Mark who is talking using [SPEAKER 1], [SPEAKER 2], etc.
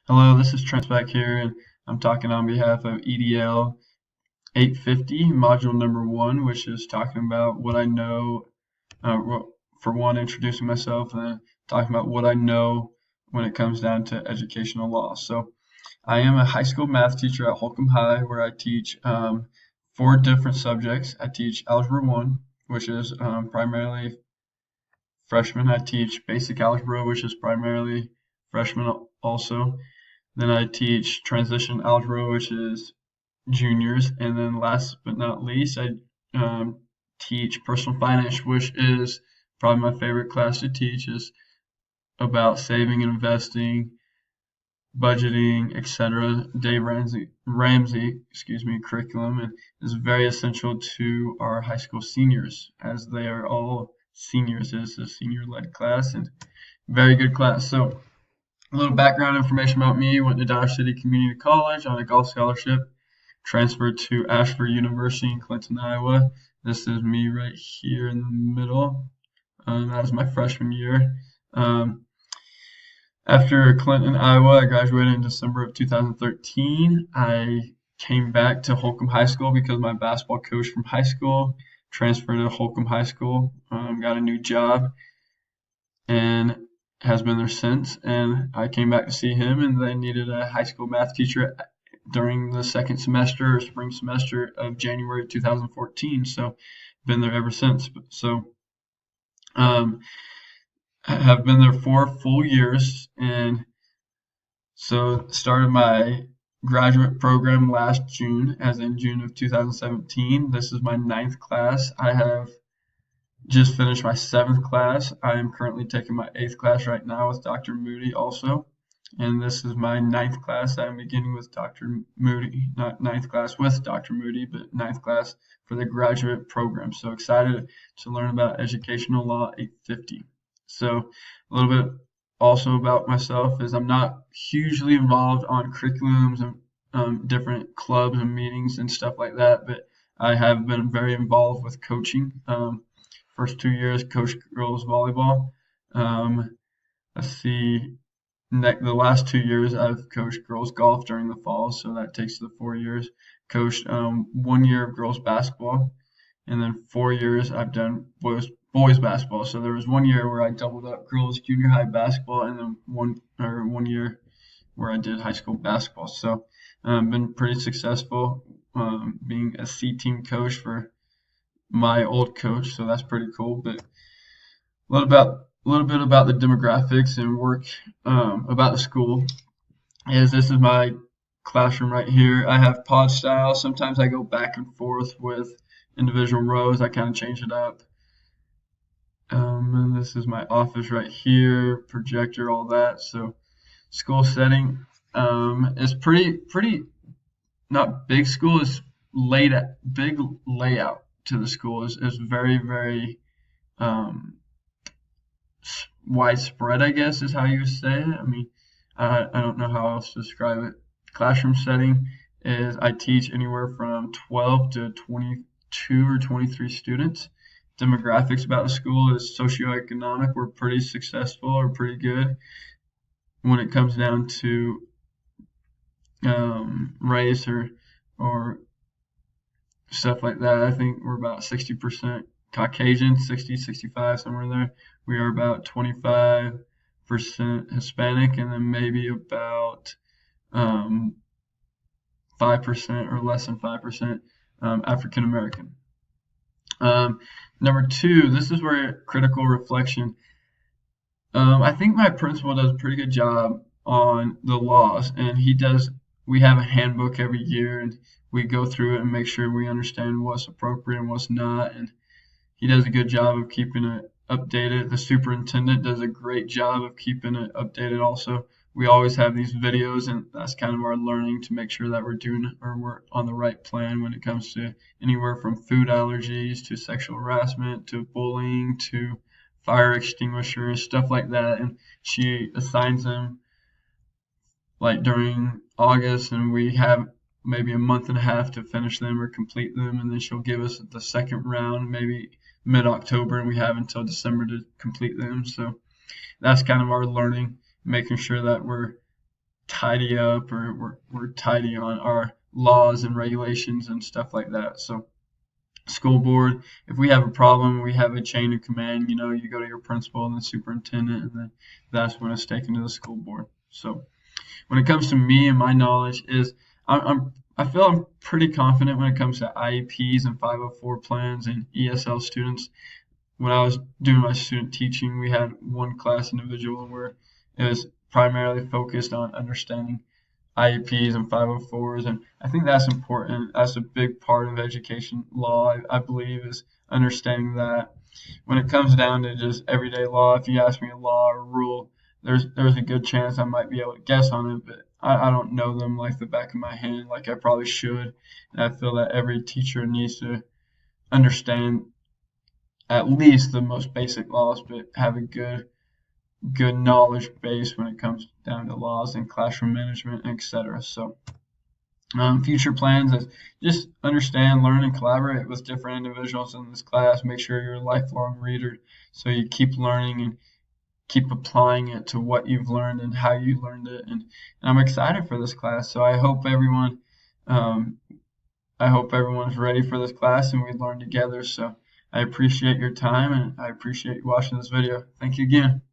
[SPEAKER 1] Hello, this is Trent back here, and I'm talking on behalf of EDL 850, module number one, which is talking about what I know, for one, introducing myself, and then talking about what I know when it comes down to educational law. So, I am a high school math teacher at Holcomb High, where I teach four different subjects. I teach Algebra 1, which is primarily freshmen. I teach Basic Algebra, which is primarily freshmen also. Then I teach transition algebra, which is juniors. And then last but not least, I teach personal finance, which is probably my favorite class to teach. Is about saving and investing, budgeting, etc. Dave Ramsey, curriculum, and is very essential to our high school seniors, as they are all seniors. It's a senior-led class and very good class. So a little background information about me: went to Dodge City Community College on a golf scholarship, transferred to Ashford University in Clinton, Iowa. This is me right here in the middle. That was my freshman year. Um, After Clinton, Iowa, I graduated in December of 2013. I came back to Holcomb High School because my basketball coach from high school transferred to Holcomb High School, got a new job, and has been there since. And I came back to see him, and they needed a high school math teacher during the second semester or spring semester of January 2014. So been there ever since. So um, I have been there 4 full years, and so started my graduate program last June, as in June of 2017. This is my ninth class. I have just finished my seventh class. I am currently taking my eighth class right now with Dr. Moody also. And this is my ninth class. I'm beginning with Dr. Moody, not ninth class with Dr. Moody, but ninth class for the graduate program. So excited to learn about educational law 850. So a little bit also about myself is I'm not hugely involved on curriculums and different clubs and meetings and stuff like that, but I have been very involved with coaching. First 2 years, coached girls volleyball. Let's see, the last 2 years I've coached girls golf during the fall, so that takes the 4 years. Coached 1 year of girls basketball, and then 4 years I've done boys basketball. So there was 1 year where I doubled up girls junior high basketball, and then 1 year where I did high school basketball. So been pretty successful being a C team coach for my old coach, so that's pretty cool. But a little bit about the demographics and work about the school is this is my classroom right here. I have pod style. Sometimes I go back and forth with individual rows. I kind of change it up. And this is my office right here, projector, all that. So school setting is pretty not big school. Is big layout to the school is very widespread, I guess is how you would say it. I mean, I don't know how else to describe it. Classroom setting is I teach anywhere from 12 to 22 or 23 students. Demographics about the school is socioeconomic. We're pretty successful or pretty good when it comes down to race or stuff like that. I think we're about 60% Caucasian, 60, 65, somewhere there. We are about 25% Hispanic, and then maybe about 5% or less than 5% African American. Number two, this is where critical reflection. I think my principal does a pretty good job on the laws, and he does. We have a handbook every year, and we go through it and make sure we understand what's appropriate and what's not. And he does a good job of keeping it updated. The superintendent does a great job of keeping it updated also. We always have these videos, and that's kind of our learning to make sure that we're on the right plan when it comes to anywhere from food allergies to sexual harassment to bullying to fire extinguishers, stuff like that. And she assigns them like during August, and we have maybe a month and a half to finish them or complete them, and then she'll give us the second round maybe mid-October, and we have until December to complete them. So that's kind of our learning, making sure that we're tidy up, or we're tidy on our laws and regulations and stuff like that. So school board, if we have a problem, we have a chain of command. You go to your principal and the superintendent, and then that's when it's taken to the school board. So when it comes to me and my knowledge is I feel I'm pretty confident when it comes to IEPs and 504 plans and ESL students. When I was doing my student teaching, we had one class individual where it was primarily focused on understanding IEPs and 504s, and I think that's important. That's a big part of education law, I believe, is understanding that. When it comes down to just everyday law, if you ask me a law or rule, there's a good chance I might be able to guess on it, but I don't know them like the back of my hand like I probably should. And I feel that every teacher needs to understand at least the most basic laws, but have a good knowledge base when it comes down to laws and classroom management, etc. So future plans is just understand, learn, and collaborate with different individuals in this class. Make sure you're a lifelong reader so you keep learning and keep applying it to what you've learned and how you learned it. And I'm excited for this class. So um, I hope everyone's ready for this class and we learn together. So I appreciate your time and I appreciate you watching this video. Thank you again.